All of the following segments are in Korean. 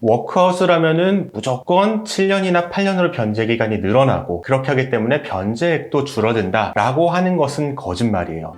워크아웃을 하면은 무조건 7년이나 8년으로 변제 기간이 늘어나고 그렇게 하기 때문에 변제액도 줄어든다 라고 하는 것은 거짓말이에요.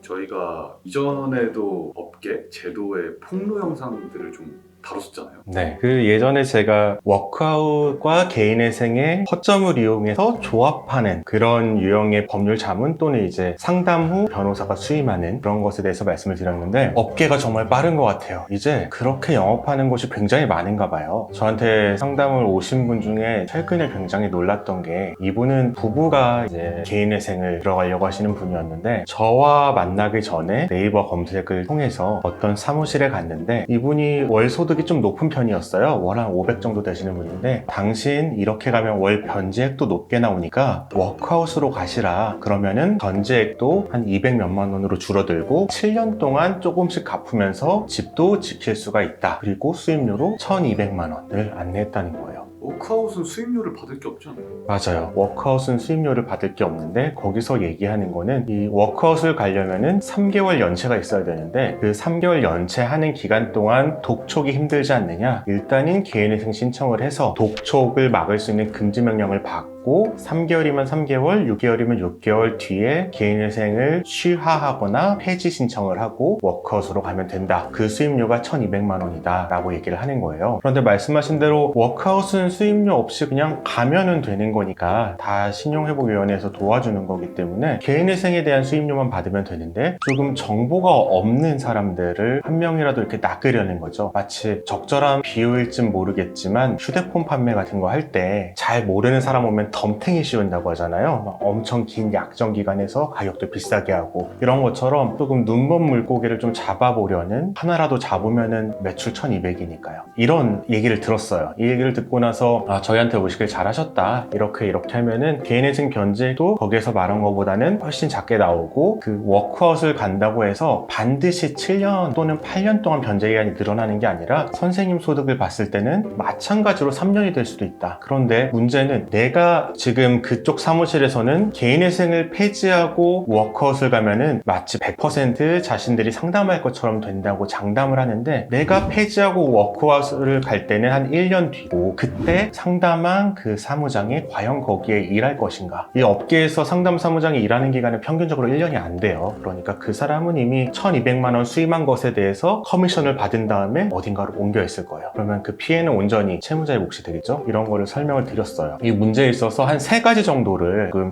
저희가 이전에도 업계 제도의 폭로 영상들을 좀 다뤘었잖아요. 네, 그 예전에 제가 워크아웃과 개인회생의 허점을 이용해서 조합하는 그런 유형의 법률 자문 또는 이제 상담 후 변호사가 수임하는 그런 것에 대해서 말씀을 드렸는데 업계가 정말 빠른 것 같아요. 이제 그렇게 영업하는 곳이 굉장히 많은가 봐요. 저한테 상담을 오신 분 중에 최근에 굉장히 놀랐던 게 이분은 부부가 이제 개인회생을 들어가려고 하시는 분이었는데 저와 만나기 전에 네이버 검색을 통해서 어떤 사무실에 갔는데 이분이 월 소득이 좀 높은 편이었어요. 월 한 500 정도 되시는 분인데 당신 이렇게 가면 월 변제액도 높게 나오니까 워크아웃으로 가시라. 그러면은 변제액도 한 200 몇만 원으로 줄어들고 7년 동안 조금씩 갚으면서 집도 지킬 수가 있다. 그리고 수입료로 1200만 원을 안내했다는 거예요. 워크아웃은 수입료를 받을 게 없지 않나요? 맞아요. 워크아웃은 수입료를 받을 게 없는데 거기서 얘기하는 거는 이 워크아웃을 가려면은 3개월 연체가 있어야 되는데 그 3개월 연체하는 기간 동안 독촉이 힘들지 않느냐? 일단은 개인회생 신청을 해서 독촉을 막을 수 있는 금지명령을 받고 3개월이면 3개월, 6개월이면 6개월 뒤에 개인회생을 취하하거나 폐지 신청을 하고 워크아웃으로 가면 된다. 그 수입료가 1200만 원이다 라고 얘기를 하는 거예요. 그런데 말씀하신 대로 워크아웃은 수입료 없이 그냥 가면은 되는 거니까 다 신용회복위원회에서 도와주는 거기 때문에 개인회생에 대한 수입료만 받으면 되는데 조금 정보가 없는 사람들을 한 명이라도 이렇게 낚으려는 거죠. 마치 적절한 비유일진 모르겠지만 휴대폰 판매 같은 거 할 때 잘 모르는 사람 오면 덤탱이 씌운다고 하잖아요. 막 엄청 긴 약정 기간에서 가격도 비싸게 하고 이런 것처럼 조금 눈먼 물고기를 좀 잡아보려는 하나라도 잡으면은 매출 1200이니까요. 이런 얘기를 들었어요. 이 얘기를 듣고 나서 저희한테 오시길 잘하셨다. 이렇게 하면은 개인회생 변제도 거기에서 말한 것보다는 훨씬 작게 나오고 그 워크아웃을 간다고 해서 반드시 7년 또는 8년 동안 변제 기간이 늘어나는 게 아니라 선생님 소득을 봤을 때는 마찬가지로 3년이 될 수도 있다. 그런데 문제는 내가 지금 그쪽 사무실에서는 개인회생을 폐지하고 워크아웃을 가면은 마치 100% 자신들이 상담할 것처럼 된다고 장담을 하는데 내가 폐지하고 워크아웃을 갈 때는 한 1년 뒤고 그때 상담한 그 사무장이 과연 거기에 일할 것인가. 이 업계에서 상담 사무장이 일하는 기간은 평균적으로 1년이 안 돼요. 그러니까 그 사람은 이미 1200만 원 수임한 것에 대해서 커미션을 받은 다음에 어딘가로 옮겨 있을 거예요. 그러면 그 피해는 온전히 채무자의 몫이 되겠죠. 이런 거를 설명을 드렸어요. 이 문제에 있어서 한 3가지 정도를 지금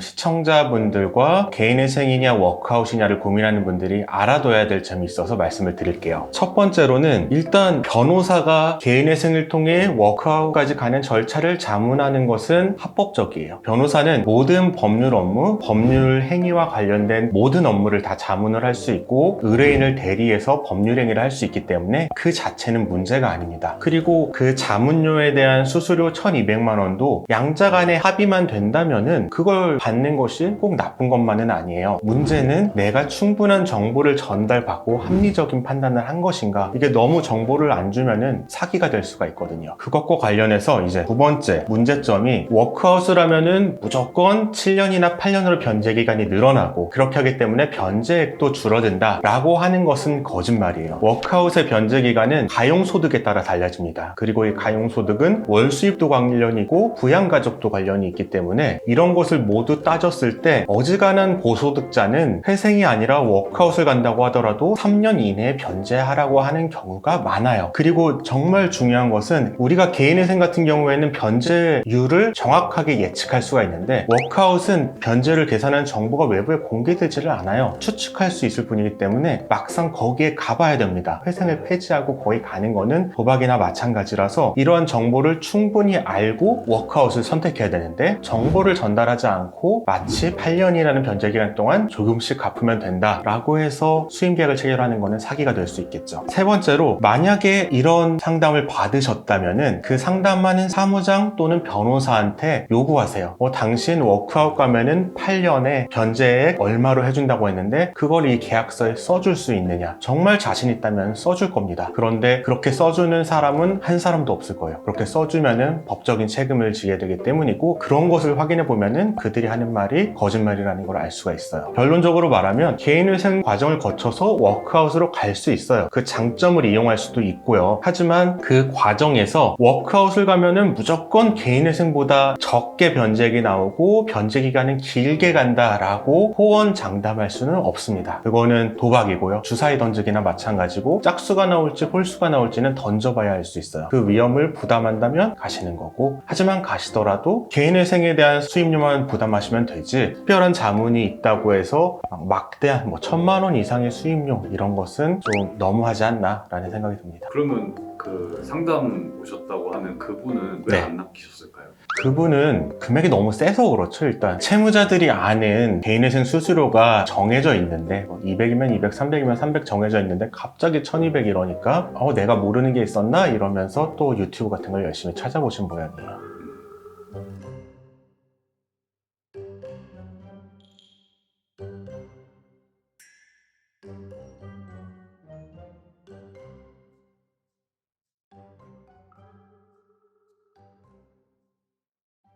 시청자분들과 개인회생이냐 워크아웃이냐를 고민하는 분들이 알아둬야 될 점이 있어서 말씀을 드릴게요. 첫 번째로는 일단 변호사가 개인회생을 통해 워크아웃까지 가는 절차를 자문하는 것은 합법적이에요. 변호사는 모든 법률 업무, 법률 행위와 관련된 모든 업무를 다 자문을 할 수 있고 의뢰인을 대리해서 법률 행위를 할 수 있기 때문에 그 자체는 문제가 아닙니다. 그리고 그 자문료에 대한 수수료 1200만 원도 양자 간의 합의만 된다면은 그걸 받는 것이 꼭 나쁜 것만은 아니에요. 문제는 내가 충분한 정보를 전달받고 합리적인 판단을 한 것인가. 이게 너무 정보를 안 주면은 사기가 될 수가 있거든요. 그것과 관련해서 이제 두 번째 문제점이 워크아웃을 하면은 무조건 7년이나 8년으로 변제 기간이 늘어나고 그렇게 하기 때문에 변제액도 줄어든다 라고 하는 것은 거짓말이에요. 워크아웃의 변제 기간은 가용소득에 따라 달라집니다. 그리고 이 가용소득은 월 수입도 관련이고 부양가족도 관련이 있기 때문에 이런 것을 모두 따졌을 때 어지간한 고소득자는 회생이 아니라 워크아웃을 간다고 하더라도 3년 이내에 변제하라고 하는 경우가 많아요. 그리고 정말 중요한 것은 우리가 개인회생 같은 경우에는 변제율을 정확하게 예측할 수가 있는데 워크아웃은 변제를 계산하는 정보가 외부에 공개되지를 않아요. 추측할 수 있을 뿐이기 때문에 막상 거기에 가봐야 됩니다. 회생을 폐지하고 거기 가는 거는 도박이나 마찬가지라서 이러한 정보를 충분히 알고 워크아웃을 선택해야 되는데 정보를 전달하지 않고 마치 8년이라는 변제기간 동안 조금씩 갚으면 된다 라고 해서 수임계약을 체결하는 거는 사기가 될 수 있겠죠. 세 번째로 만약에 이런 상담을 받으셨다면은 그 상담하는 사무장 또는 변호사한테 요구하세요. 당신 워크아웃 가면은 8년에 변제액 얼마로 해준다고 했는데 그걸 이 계약서에 써줄 수 있느냐. 정말 자신 있다면 써줄 겁니다. 그런데 그렇게 써주는 사람은 한 사람도 없을 거예요. 그렇게 써주면은 법적인 책임을 지게 되기 때문이고 그런 것을 확인해 보면은 그들이 하는 말이 거짓말이라는 걸 알 수가 있어요. 결론적으로 말하면 개인회생 과정을 거쳐서 워크아웃으로 갈 수 있어요. 그 장점을 이용할 수도 있고요. 하지만 그 과정에서 워크아웃을 가면은 무조건 개인회생보다 적게 변제액이 나오고 변제 기간은 길게 간다라고 호언장담할 수는 없습니다. 그거는 도박이고요. 주사위 던지기나 마찬가지고 짝수가 나올지 홀수가 나올지는 던져봐야 알 수 있어요. 그 위험을 부담한다면 가시는 거고, 하지만 가시더라도 개인회생에 대한 수입료만 부담하시면 되지 특별한 자문이 있다고 해서 막대한 1,000만 원 이상의 수입료 이런 것은 좀 너무하지 않나 라는 생각이 듭니다. 그러면 그 상담 오셨다고 하는 그분은 왜 네. 안 낚이셨을까요? 그분은 금액이 너무 세서 그렇죠. 일단 채무자들이 아는 개인회생 수수료가 정해져 있는데 200이면 200, 300이면 300 정해져 있는데 갑자기 1200 이러니까 내가 모르는 게 있었나? 이러면서 또 유튜브 같은 걸 열심히 찾아보신 모양이에요.